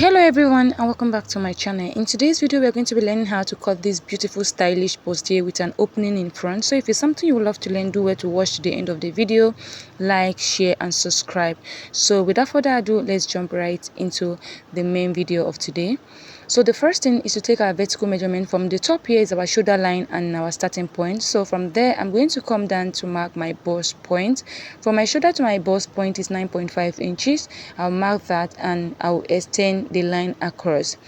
Hello everyone and welcome back to my channel. In today's video we are going to be learning how to cut this beautiful stylish bustier with an opening in front. So if it's something you would love to learn, do well to watch to the end of the video, like, share and subscribe. So without further ado, let's jump right into the main video of today. So the first thing is to take our vertical measurement. From the top here is our shoulder line and our starting point. So from there I'm going to come down to mark my bust point. From my shoulder to my bust point is 9.5 inches. I'll mark that and I'll extend the line across.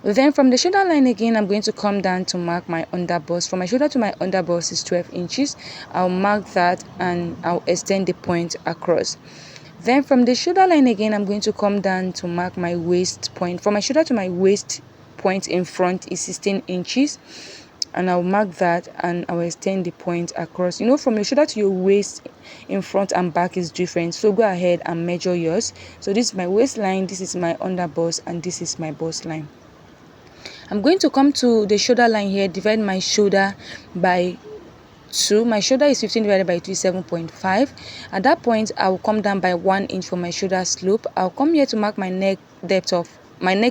Then from the shoulder line again, I'm going to come down to mark my under bust. From my shoulder to my under bust is 12 inches. I'll mark that and I'll extend the point across. Then from the shoulder line again, I'm going to come down to mark my waist point. From my shoulder to my waist point in front is 16 inches. And I'll mark that and I'll extend the point across. From your shoulder to your waist in front and back is different. So go ahead and measure yours. So this is my waistline, this is my under bust, and this is my bust line. I'm going to come to the shoulder line here, divide my shoulder by 2. My shoulder is 15 divided by 2 is 7.5. At that point, I will come down by 1 inch for my shoulder slope. I'll come here to mark my neck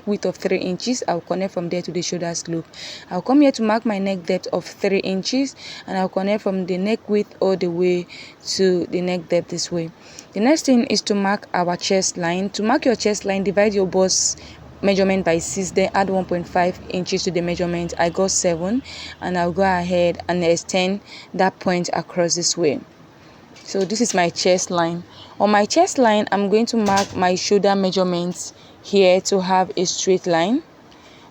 width of 3 inches. I'll connect from there to the shoulder slope. I'll come here to mark my neck depth of 3 inches, and I'll connect from the neck width all the way to the neck depth this way. The next thing is to mark our chest line. To mark your chest line, divide your bust measurement by 6, then add 1.5 inches to the measurement. I got 7, and I'll go ahead and extend that point across this way. So this is my chest line. On my chest line, I'm going to mark my shoulder measurements here to have a straight line,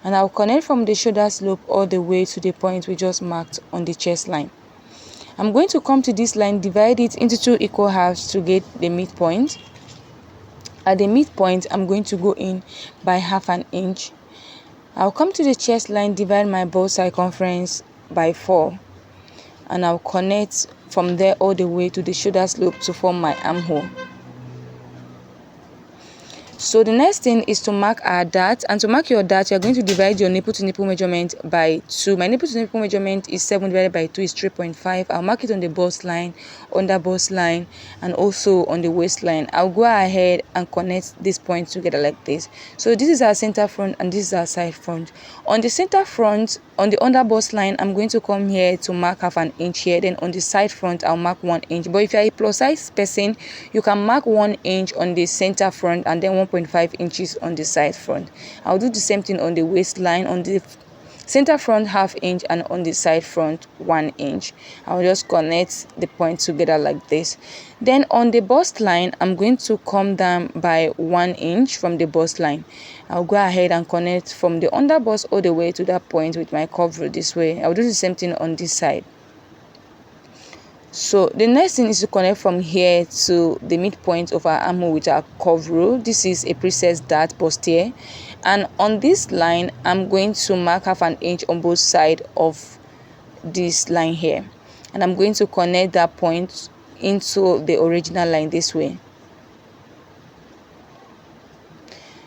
and I'll connect from the shoulder slope all the way to the point we just marked on the chest line. I'm going to come to this line, divide it into 2 equal halves to get the midpoint. At the midpoint, I'm going to go in by half an inch. I'll come to the chest line, divide my bust circumference by 4, and I'll connect from there all the way to the shoulder slope to form my armhole. So the next thing is to mark our dart, and to mark your dart, you're going to divide your nipple to nipple measurement by 2. My nipple to nipple measurement is 7 divided by 2 is 3.5. I'll mark it on the bust line, under bust line, and also on the waistline. I'll go ahead and connect this point together like this. So this is our center front and this is our side front. On the center front, on the under bust line, I'm going to come here to mark half an inch here. Then on the side front, I'll mark 1 inch. But if you're a plus size person, you can mark 1 inch on the center front and then 1.5 inches on the side front. I'll do the same thing on the waistline, on the center front ½ inch and on the side front 1 inch. I'll just connect the point together like this. Then on the bust line, I'm going to come down by 1 inch from the bust line. I'll go ahead and connect from the under bust all the way to that point with my curve rule this way. I'll do the same thing on this side. So the next thing is to connect from here to the midpoint of our armhole with our curve rule. This is a precessed dart bustier, and on this line I'm going to mark half an inch on both sides of this line here, and I'm going to connect that point into the original line this way.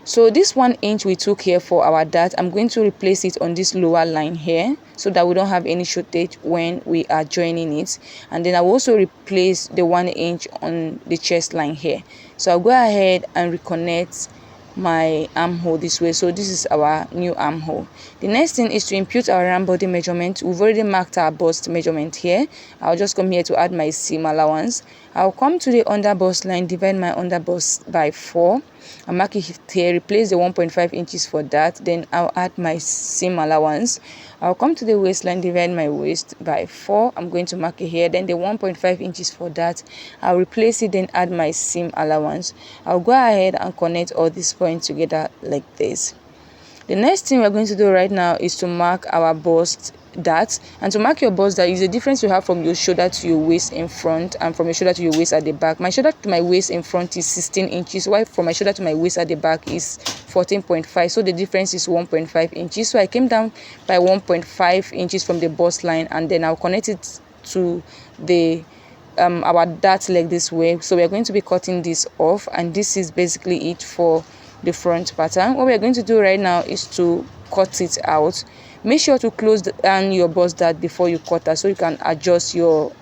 So this 1 inch we took here for our dart, I'm going to replace it on this lower line here so that we don't have any shortage when we are joining it. And then I will also replace the 1 inch on the chest line here. So I'll go ahead and reconnect my armhole this way. So this is our new armhole. The next thing is to impute our round body measurement. We've already marked our bust measurement here. I'll just come here to add my seam allowance. I'll come to the under bust line, divide my under bust by 4. I'll mark it here, replace the 1.5 inches for that. Then I'll add my seam allowance. I'll come to the waistline, divide my waist by 4. I'm going to mark it here. Then the 1.5 inches for that, I'll replace it, then add my seam allowance. I'll go ahead and connect all these points together like this. The next thing we're going to do right now is to mark our bust dart. And to mark your bust dart is the difference you have from your shoulder to your waist in front and from your shoulder to your waist at the back. My shoulder to my waist in front is 16 inches, while from my shoulder to my waist at the back is 14.5. So the difference is 1.5 inches. So I came down by 1.5 inches from the bust line, and then I'll connect it to the our dart leg this way. So we are going to be cutting this off, and this is basically it for the front pattern. What we are going to do right now is to cut it out. Make sure to close down your bust dart before you cut that so you can adjust your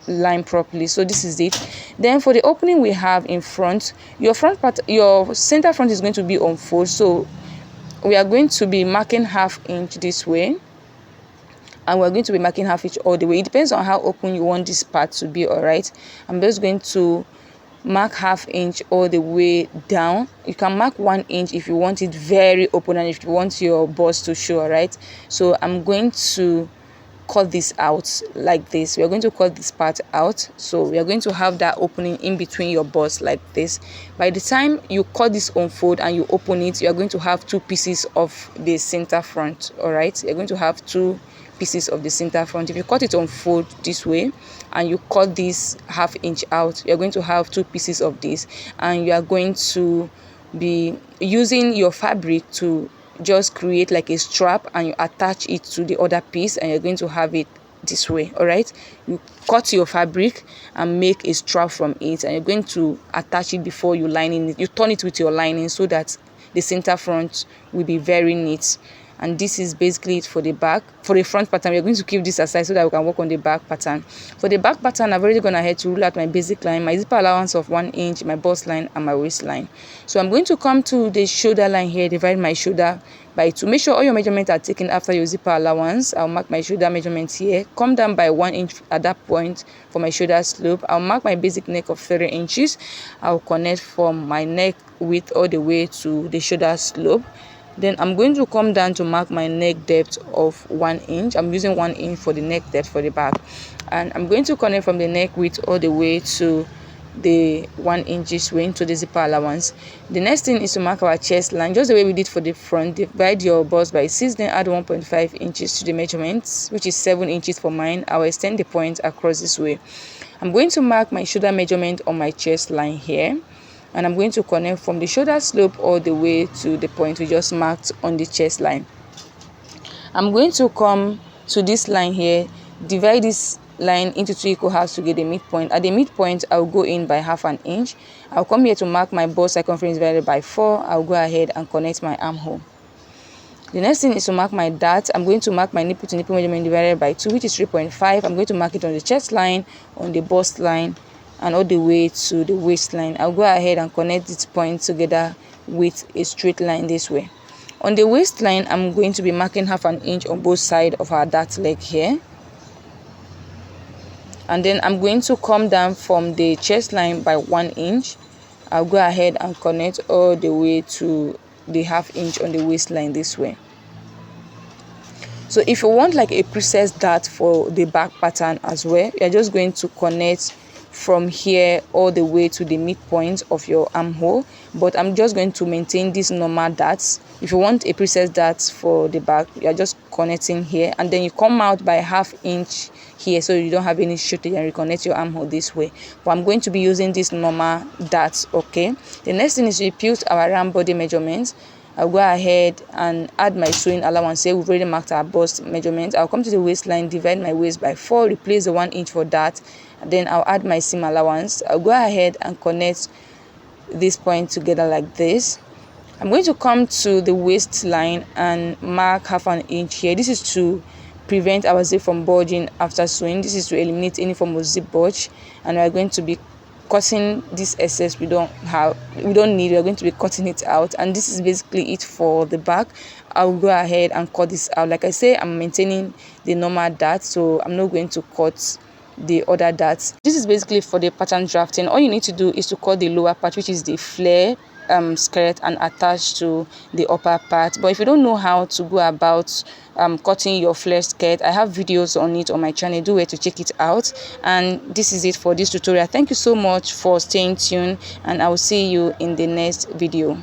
line properly. So this is it. Then for the opening we have in front, your center front is going to be on fold. So we are going to be marking 1/2 inch this way, and we're going to be marking 1/2 inch all the way. It depends on how open you want this part to be. All right, I'm just going to mark 1/2 inch all the way down. You can mark 1 inch if you want it very open and if you want your bust to show. All right, so I'm going to cut this out like this. We are going to cut this part out, so we are going to have that opening in between your bust like this. By the time you cut this unfold and you open it, you are going to have 2 pieces of the center front. All right, you're going to have 2 pieces of the center front. If you cut it unfold this way and you cut this 1/2 inch out, you're going to have 2 pieces of this, and you are going to be using your fabric to just create like a strap, and you attach it to the other piece, and you're going to have it this way. All right, you cut your fabric and make a strap from it, and you're going to attach it before you lining it. You turn it with your lining so that the center front will be very neat. And this is basically it for the back. For the front pattern, we're going to keep this aside so that we can work on the back pattern. For the back pattern, I've already gone ahead to rule out my basic line, my zipper allowance of 1 inch, my bust line, and my waistline. So I'm going to come to the shoulder line here, divide my shoulder by 2. Make sure all your measurements are taken after your zipper allowance. I'll mark my shoulder measurements here, come down by 1 inch at that point for my shoulder slope. I'll mark my basic neck of 3 inches. I'll connect from my neck width all the way to the shoulder slope. Then I'm going to come down to mark my neck depth of 1 inch. I'm using 1 inch for the neck depth for the back, and I'm going to connect from the neck width all the way to the 1 inch this way into the zipper allowance. The next thing is to mark our chest line just the way we did for the front. Divide your bust by 6, then add 1.5 inches to the measurements, which is 7 inches for mine. I'll extend the point across this way. I'm going to mark my shoulder measurement on my chest line here, and I'm going to connect from the shoulder slope all the way to the point we just marked on the chest line. I'm going to come to this line here, divide this line into 2 equal halves to get the midpoint. At the midpoint, I'll go in by 1/2 inch. I'll come here to mark my bust circumference divided by 4. I'll go ahead and connect my armhole. The next thing is to mark my dart. I'm going to mark my nipple to nipple measurement divided by 2, which is 3.5. I'm going to mark it on the chest line, on the bust line, and all the way to the waistline. I'll go ahead and connect this point together with a straight line this way. On the waistline, I'm going to be marking 1/2 inch on both sides of our dart leg here, and then I'm going to come down from the chest line by 1 inch. I'll go ahead and connect all the way to the 1/2 inch on the waistline this way. So if you want like a precise dart for the back pattern as well, you're just going to connect from here all the way to the midpoint of your armhole, but I'm just going to maintain these normal darts. If you want a precise dart for the back, you're just connecting here, and then you come out by 1/2 inch here so you don't have any shortage, and reconnect your armhole this way. But I'm going to be using these normal darts. Okay, the next thing is to impute our round body measurements. I'll go ahead and add my sewing allowance here. We've already marked our bust measurement. I'll come to the waistline, divide my waist by 4, replace the 1 inch for that, and then I'll add my seam allowance. I'll go ahead and connect this point together like this. I'm going to come to the waistline and mark 1/2 inch here. This is to prevent our zip from bulging after sewing. This is to eliminate any form of zip bulge, and we're going to be cutting this excess we don't need. We're going to be cutting it out, and this is basically it for the back. I'll go ahead and cut this out. Like I say, I'm maintaining the normal dart, so I'm not going to cut the other darts. This is basically for the pattern drafting. All you need to do is to cut the lower part, which is the flare skirt, and attach to the upper part. But if you don't know how to go about cutting your flare skirt, I have videos on it on my channel. Do wait to check it out. And this is it for this tutorial. Thank you so much for staying tuned, and I will see you in the next video.